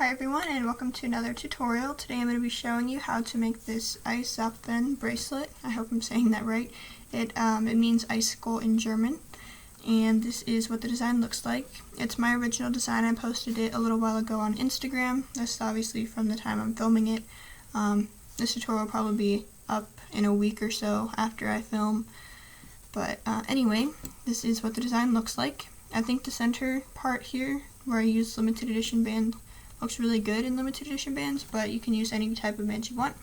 Hi everyone, and welcome to another tutorial. Today I'm going to be showing you how to make this Eiszapfen bracelet. I hope I'm saying that right. It means icicle in German, and this is what the design looks like. It's my original design. I posted it a little while ago on Instagram. This is obviously from the time I'm filming it. This tutorial will probably be up in a week or so after I film. But anyway, this is what the design looks like. I think the center part here, where I use limited edition band, looks really good in limited edition bands, but you can use any type of bands you want.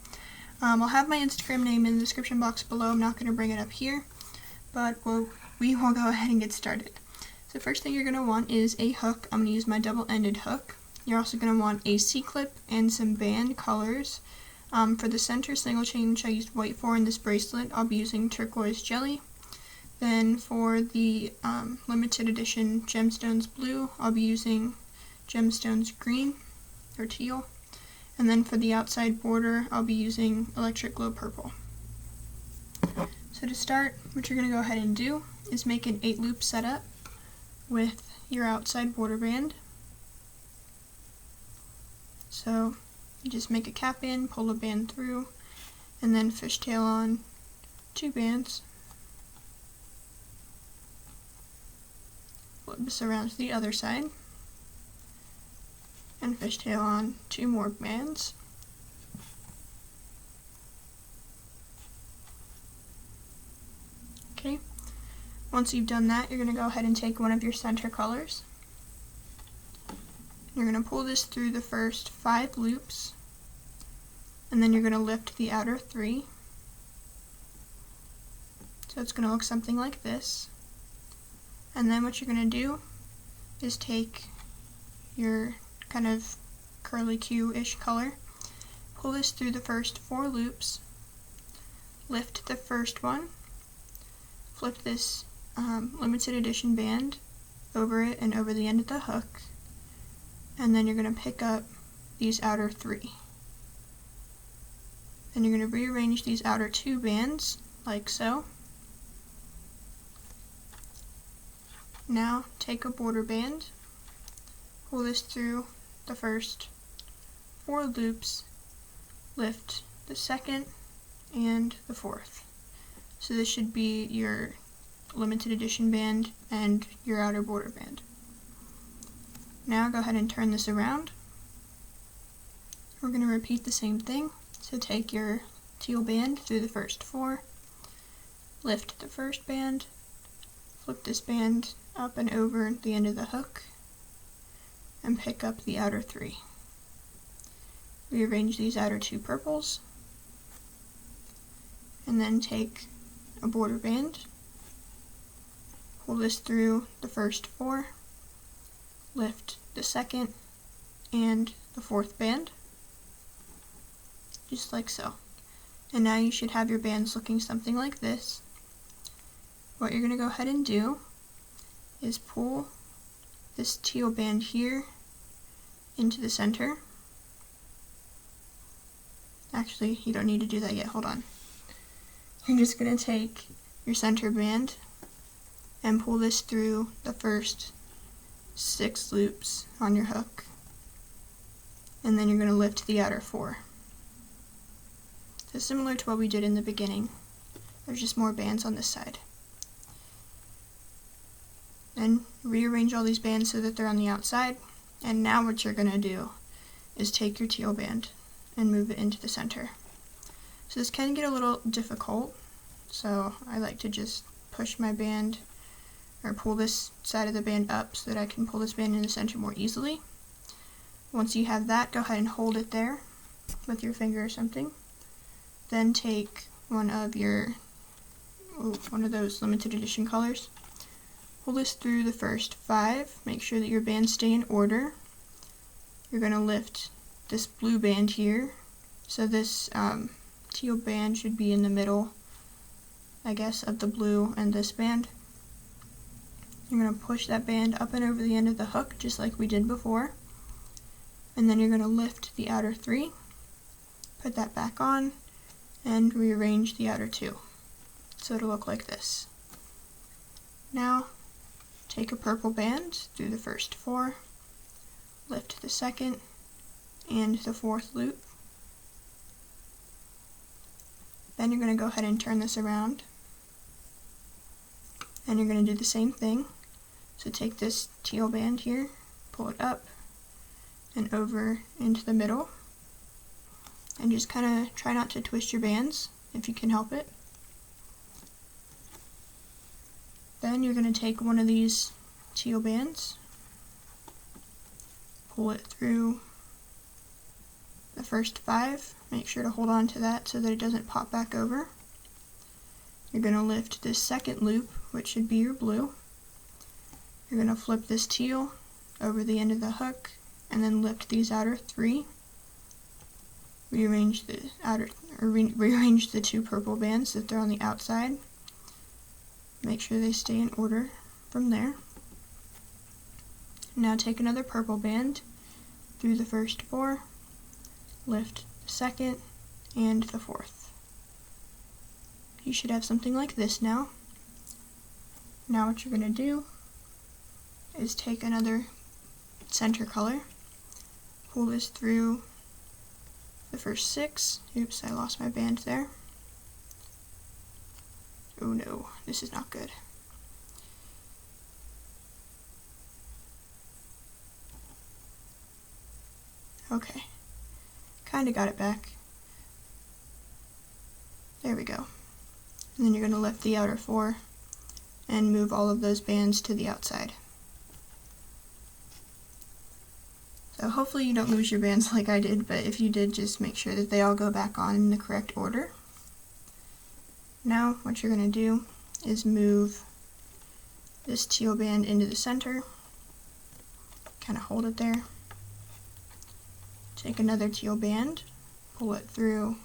I'll have my Instagram name in the description box below. I'm not going to bring it up here, but we will go ahead and get started. So the first thing you're going to want is a hook. I'm going to use my double-ended hook. You're also going to want a C-clip and some band colors. For the center single chain, which I used white for in this bracelet, I'll be using turquoise jelly. Then for the limited edition gemstones blue, I'll be using gemstones green or teal. And then for the outside border, I'll be using electric glow purple. So to start, what you're going to go ahead and do is make an 8-loop setup with your outside border band. So you just make a cap in, pull a band through, and then fishtail on 2 bands. Flip this around to the other side, and fishtail on 2 more bands. Okay, once you've done that, you're going to go ahead and take one of your center colors. You're going to pull this through the first 5 loops, and then you're going to lift the outer 3. So it's going to look something like this. And then what you're going to do is take your kind of curly Q-ish color, pull this through the first 4 loops, lift the first one, flip this limited edition band over it and over the end of the hook, and then you're going to pick up these outer 3. Then you're going to rearrange these outer 2 bands like so. Now take a border band, pull this through the first 4 loops, lift the second and the 4th. So this should be your limited edition band and your outer border band. Now go ahead and turn this around. We're going to repeat the same thing. So take your teal band through the first 4, lift the first band, flip this band up and over the end of the hook, and pick up the outer 3. Rearrange these outer 2 purples, and then take a border band, pull this through the first 4, lift the second and the 4th band, just like so. And now you should have your bands looking something like this. What you're going to go ahead and do is pull this teal band here into the center. Actually, you don't need to do that yet, hold on. You're just going to take your center band and pull this through the first 6 loops on your hook, and then you're going to lift the outer 4. So similar to what we did in the beginning, there's just more bands on this side. And rearrange all these bands so that they're on the outside. And now what you're going to do is take your teal band and move it into the center. So this can get a little difficult, so I like to just push my band or pull this side of the band up so that I can pull this band in the center more easily. Once you have that, go ahead and hold it there with your finger or something. Then take one of those limited edition colors. Pull this through the first 5, make sure that your bands stay in order. You're going to lift this blue band here, so this teal band should be in the middle, I guess, of the blue and this band. You're going to push that band up and over the end of the hook, just like we did before. And then you're going to lift the outer 3, put that back on, and rearrange the outer 2. So it'll look like this. Now, take a purple band through the first 4, lift the second, and the 4th loop. Then you're going to go ahead and turn this around, and you're going to do the same thing. So take this teal band here, pull it up and over into the middle, and just kind of try not to twist your bands if you can help it. Then you're going to take one of these teal bands, pull it through the first 5, make sure to hold on to that so that it doesn't pop back over. You're going to lift this 2nd loop, which should be your blue. You're going to flip this teal over the end of the hook and then lift these outer 3. Rearrange the 2 purple bands that they're on the outside. Make sure they stay in order from there. Now take another purple band through the first 4, lift the 2nd and the 4th. You should have something like this now. Now what you're going to do is take another center color, pull this through the first 6. Oops, I lost my band there. Oh no, this is not good. Okay, kinda got it back. There we go. And then you're going to lift the outer 4 and move all of those bands to the outside. So hopefully you don't lose your bands like I did, but if you did, just make sure that they all go back on in the correct order. Now what you're going to do is move this teal band into the center, kind of hold it there. Take another teal band, pull it through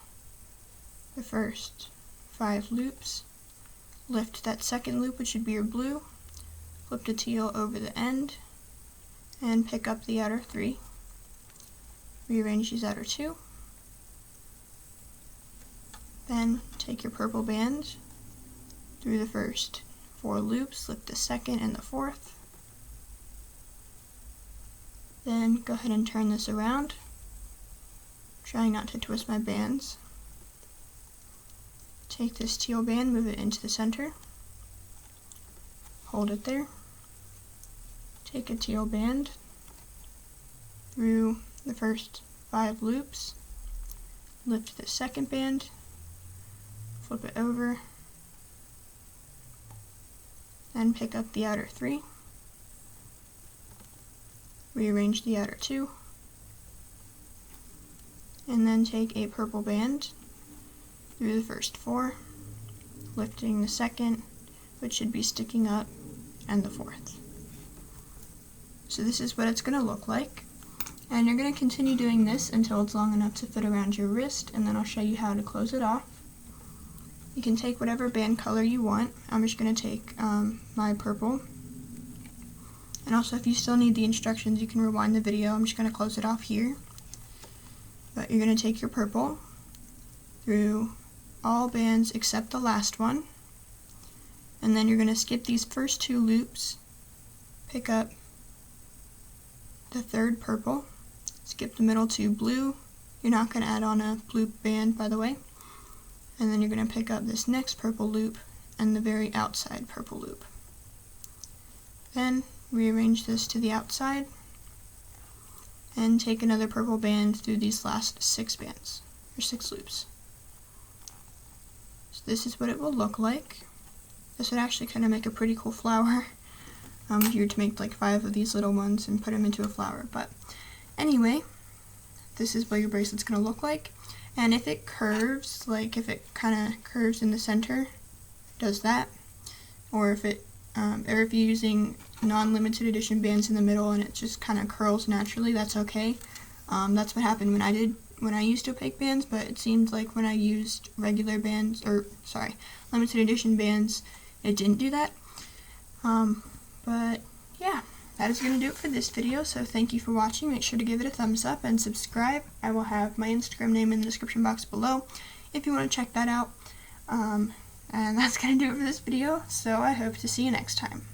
the first 5 loops, lift that 2nd loop, which should be your blue, flip the teal over the end, and pick up the outer 3. Rearrange these outer 2. Then take your purple band through the first 4 loops, lift the 2nd and the 4th. Then go ahead and turn this around, trying not to twist my bands. Take this teal band, move it into the center, hold it there. Take a teal band through the first 5 loops, lift the 2nd band, flip it over, and pick up the outer 3. Rearrange the outer 2, and then take a purple band through the first 4, lifting the 2nd, which should be sticking up, and the 4th. So this is what it's going to look like. And you're going to continue doing this until it's long enough to fit around your wrist, and then I'll show you how to close it off. You can take whatever band color you want. I'm just going to take my purple. And also, if you still need the instructions, you can rewind the video. I'm just going to close it off here. But you're going to take your purple through all bands except the last one. And then you're going to skip these first 2 loops, pick up the 3rd purple, skip the middle 2 blue. You're not going to add on a blue band, by the way. And then you're going to pick up this next purple loop and the very outside purple loop. Then rearrange this to the outside and take another purple band through these last 6 bands, or 6 loops. So this is what it will look like. This would actually kind of make a pretty cool flower. If you were to make like 5 of these little ones and put them into a flower. But anyway, this is what your bracelet's going to look like. And if it curves, like if it kind of curves in the center, does that. Or if you're using non-limited edition bands in the middle and it just kind of curls naturally, that's okay. That's what happened when I used opaque bands, but it seemed like when I used regular bands, limited edition bands, it didn't do that. But yeah, that is going to do it for this video, so thank you for watching. Make sure to give it a thumbs up and subscribe. I will have my Instagram name in the description box below if you want to check that out. And that's going to do it for this video, so I hope to see you next time.